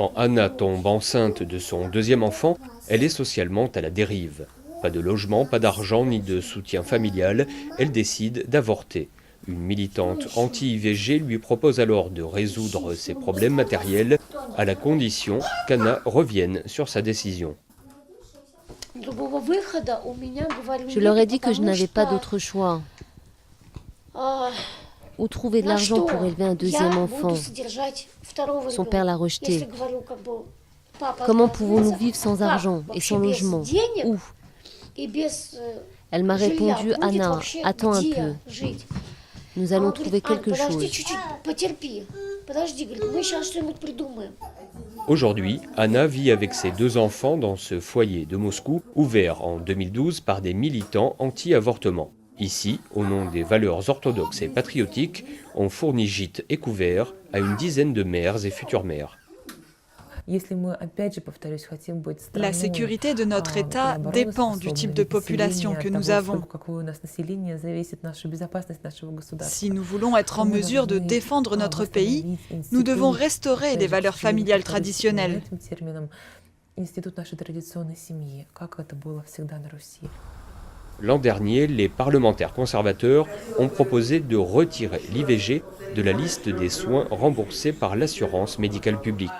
Quand Anna tombe enceinte de son deuxième enfant, elle est socialement à la dérive. Pas de logement, pas d'argent ni de soutien familial, elle décide d'avorter. Une militante anti-IVG lui propose alors de résoudre ses problèmes matériels à la condition qu'Anna revienne sur sa décision. Je leur ai dit que je n'avais pas d'autre choix. Où trouver de l'argent pour élever un deuxième enfant? Son père l'a rejeté. Comment pouvons-nous vivre sans argent et sans logement? Où? Elle m'a répondu, Anna, attends un peu. Nous allons trouver quelque chose. Aujourd'hui, Anna vit avec ses deux enfants dans ce foyer de Moscou, ouvert en 2012 par des militants anti-avortement. Ici, au nom des valeurs orthodoxes et patriotiques, on fournit gîtes et couverts à une dizaine de mères et futures mères. La sécurité de notre État dépend du type de population que nous avons. Si nous voulons être en mesure de défendre notre pays, nous devons restaurer les valeurs familiales traditionnelles. L'an dernier, les parlementaires conservateurs ont proposé de retirer l'IVG de la liste des soins remboursés par l'assurance médicale publique.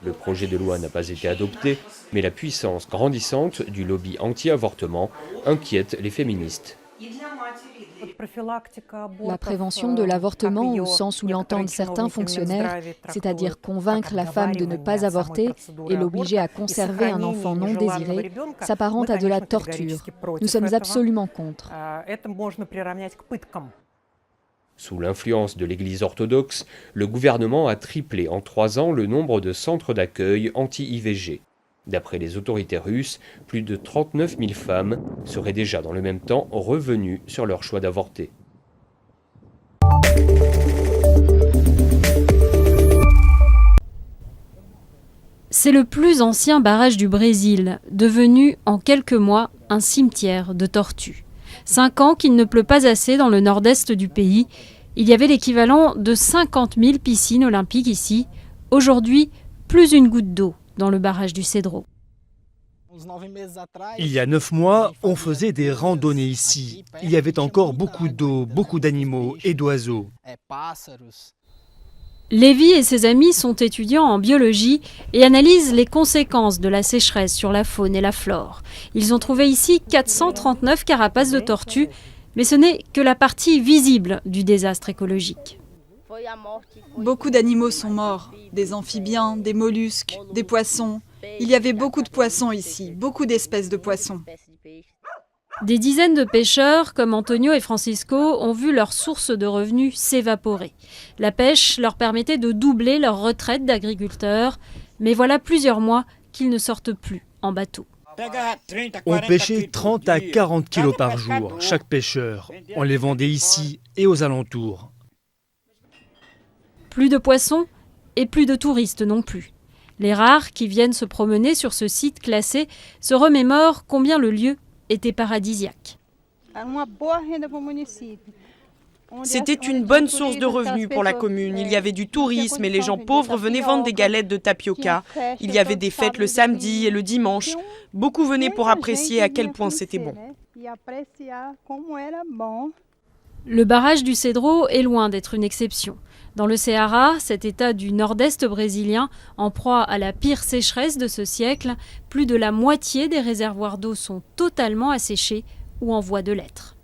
Le projet de loi n'a pas été adopté, mais la puissance grandissante du lobby anti-avortement inquiète les féministes. La prévention de l'avortement, au sens où l'entendent certains fonctionnaires, c'est-à-dire convaincre la femme de ne pas avorter et l'obliger à conserver un enfant non désiré, s'apparente à de la torture. Nous sommes absolument contre. Sous l'influence de l'Église orthodoxe, le gouvernement a triplé en 3 ans le nombre de centres d'accueil anti-IVG. D'après les autorités russes, plus de 39 000 femmes seraient déjà dans le même temps revenues sur leur choix d'avorter. C'est le plus ancien barrage du Brésil, devenu en quelques mois un cimetière de tortues. 5 ans qu'il ne pleut pas assez dans le nord-est du pays. Il y avait l'équivalent de 50 000 piscines olympiques ici. Aujourd'hui, plus une goutte d'eau dans le barrage du Cedro. Il y a 9 mois, on faisait des randonnées ici. Il y avait encore beaucoup d'eau, beaucoup d'animaux et d'oiseaux. Lévi et ses amis sont étudiants en biologie et analysent les conséquences de la sécheresse sur la faune et la flore. Ils ont trouvé ici 439 carapaces de tortues, mais ce n'est que la partie visible du désastre écologique. Beaucoup d'animaux sont morts, des amphibiens, des mollusques, des poissons. Il y avait beaucoup de poissons ici, beaucoup d'espèces de poissons. Des dizaines de pêcheurs, comme Antonio et Francisco, ont vu leur source de revenus s'évaporer. La pêche leur permettait de doubler leur retraite d'agriculteurs, mais voilà plusieurs mois qu'ils ne sortent plus en bateau. On pêchait 30 à 40 kilos par jour, chaque pêcheur. On les vendait ici et aux alentours. Plus de poissons et plus de touristes non plus. Les rares qui viennent se promener sur ce site classé se remémorent combien le lieu était paradisiaque. C'était une bonne source de revenus pour la commune. Il y avait du tourisme et les gens pauvres venaient vendre des galettes de tapioca. Il y avait des fêtes le samedi et le dimanche. Beaucoup venaient pour apprécier à quel point c'était bon. Le barrage du Cedro est loin d'être une exception. Dans le Ceará, cet état du nord-est brésilien, en proie à la pire sécheresse de ce siècle, plus de la moitié des réservoirs d'eau sont totalement asséchés ou en voie de l'être.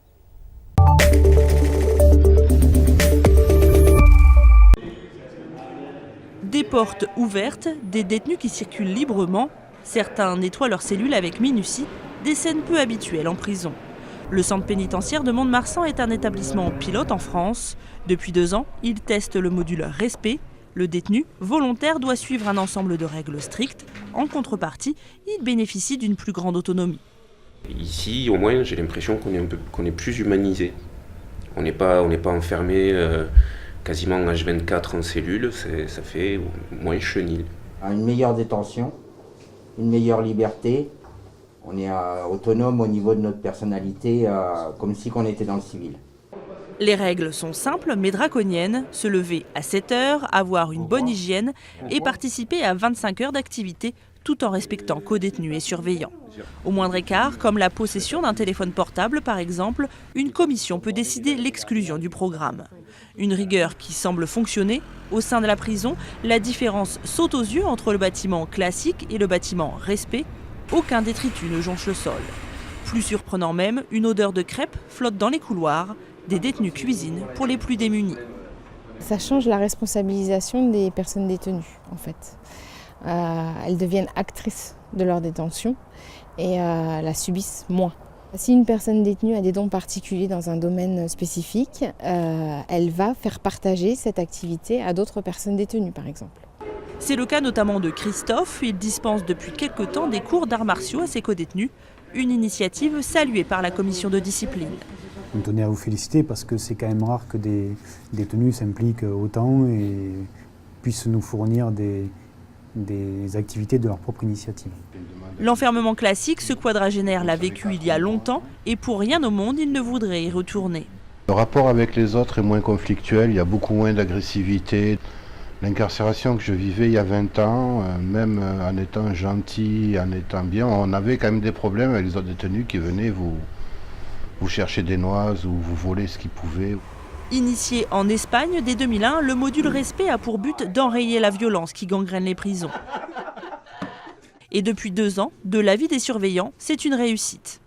Des portes ouvertes, des détenus qui circulent librement. Certains nettoient leurs cellules avec minutie, des scènes peu habituelles en prison. Le centre pénitentiaire de Mont-de-Marsan est un établissement pilote en France. Depuis 2 ans, il teste le module respect. Le détenu, volontaire, doit suivre un ensemble de règles strictes. En contrepartie, il bénéficie d'une plus grande autonomie. Ici, au moins, j'ai l'impression qu'on est plus humanisé. On n'est pas enfermé quasiment H24 en cellule, ça fait moins chenil. Une meilleure détention, une meilleure liberté. On est autonome au niveau de notre personnalité, comme si on était dans le civil. Les règles sont simples mais draconiennes, se lever à 7 heures, avoir une bonne hygiène et participer à 25 heures d'activité tout en respectant co-détenus et surveillants. Au moindre écart, comme la possession d'un téléphone portable par exemple, une commission peut décider l'exclusion du programme. Une rigueur qui semble fonctionner. Au sein de la prison, la différence saute aux yeux entre le bâtiment classique et le bâtiment respect. Aucun détritus ne jonche le sol. Plus surprenant même, une odeur de crêpes flotte dans les couloirs. Des détenus cuisinent pour les plus démunis. Ça change la responsabilisation des personnes détenues en fait. Elles deviennent actrices de leur détention et la subissent moins. Si une personne détenue a des dons particuliers dans un domaine spécifique, elle va faire partager cette activité à d'autres personnes détenues par exemple. C'est le cas notamment de Christophe. Il dispense depuis quelque temps des cours d'arts martiaux à ses co-détenus. Une initiative saluée par la commission de discipline. On tenait à vous féliciter parce que c'est quand même rare que des détenus s'impliquent autant et puissent nous fournir des activités de leur propre initiative. L'enfermement classique, ce quadragénaire l'a vécu il y a longtemps et pour rien au monde, il ne voudrait y retourner. Le rapport avec les autres est moins conflictuel, il y a beaucoup moins d'agressivité. L'incarcération que je vivais il y a 20 ans, même en étant gentil, en étant bien, on avait quand même des problèmes avec les autres détenus qui venaient vous chercher des noises ou vous voler ce qu'ils pouvaient. Initié en Espagne dès 2001, le module Respect a pour but d'enrayer la violence qui gangrène les prisons. Et depuis 2 ans, de l'avis des surveillants, c'est une réussite.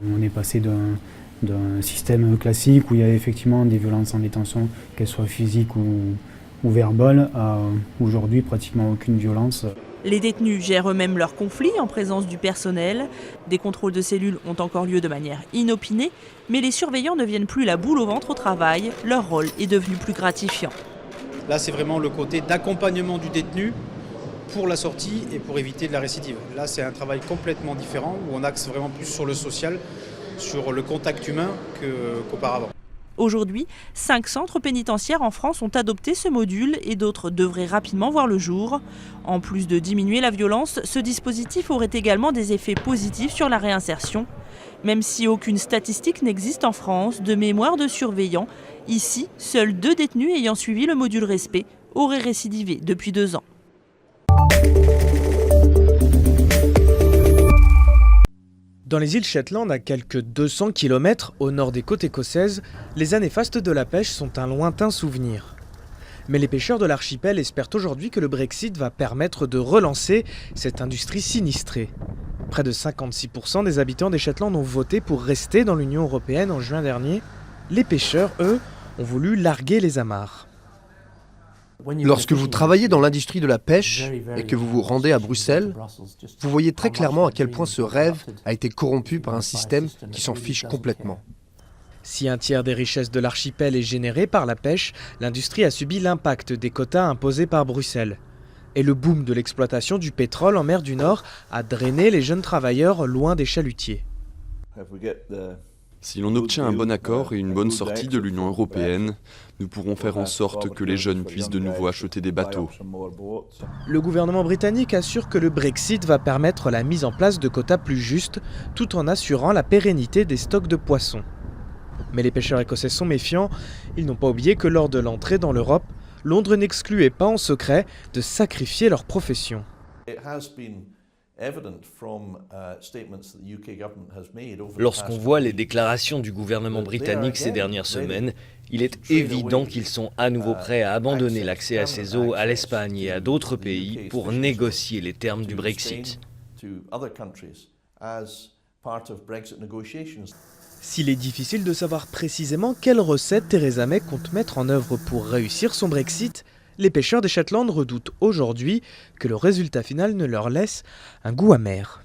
On est passé d'un système classique où il y avait effectivement des violences en détention, qu'elles soient physiques ou verbales, à aujourd'hui pratiquement aucune violence. Les détenus gèrent eux-mêmes leurs conflits en présence du personnel. Des contrôles de cellules ont encore lieu de manière inopinée, mais les surveillants ne viennent plus la boule au ventre au travail. Leur rôle est devenu plus gratifiant. Là, c'est vraiment le côté d'accompagnement du détenu pour la sortie et pour éviter de la récidive. Là, c'est un travail complètement différent où on axe vraiment plus sur le social, sur le contact humain qu'auparavant. Aujourd'hui, 5 centres pénitentiaires en France ont adopté ce module et d'autres devraient rapidement voir le jour. En plus de diminuer la violence, ce dispositif aurait également des effets positifs sur la réinsertion. Même si aucune statistique n'existe en France de mémoire de surveillants, ici, seuls 2 détenus ayant suivi le module Respect auraient récidivé depuis 2 ans. Dans les îles Shetland, à quelques 200 km au nord des côtes écossaises, les années fastes de la pêche sont un lointain souvenir. Mais les pêcheurs de l'archipel espèrent aujourd'hui que le Brexit va permettre de relancer cette industrie sinistrée. Près de 56% des habitants des Shetland ont voté pour rester dans l'Union européenne en juin dernier. Les pêcheurs, eux, ont voulu larguer les amarres. Lorsque vous travaillez dans l'industrie de la pêche et que vous vous rendez à Bruxelles, vous voyez très clairement à quel point ce rêve a été corrompu par un système qui s'en fiche complètement. Si un tiers des richesses de l'archipel est généré par la pêche, l'industrie a subi l'impact des quotas imposés par Bruxelles. Et le boom de l'exploitation du pétrole en mer du Nord a drainé les jeunes travailleurs loin des chalutiers. Si l'on obtient un bon accord et une bonne sortie de l'Union européenne, nous pourrons faire en sorte que les jeunes puissent de nouveau acheter des bateaux. Le gouvernement britannique assure que le Brexit va permettre la mise en place de quotas plus justes, tout en assurant la pérennité des stocks de poissons. Mais les pêcheurs écossais sont méfiants. Ils n'ont pas oublié que lors de l'entrée dans l'Europe, Londres n'excluait pas en secret de sacrifier leur profession. Lorsqu'on voit les déclarations du gouvernement britannique ces dernières semaines, il est évident qu'ils sont à nouveau prêts à abandonner l'accès à ces eaux à l'Espagne et à d'autres pays pour négocier les termes du Brexit. S'il est difficile de savoir précisément quelle recette Theresa May compte mettre en œuvre pour réussir son Brexit, les pêcheurs des Shetland redoutent aujourd'hui que le résultat final ne leur laisse un goût amer.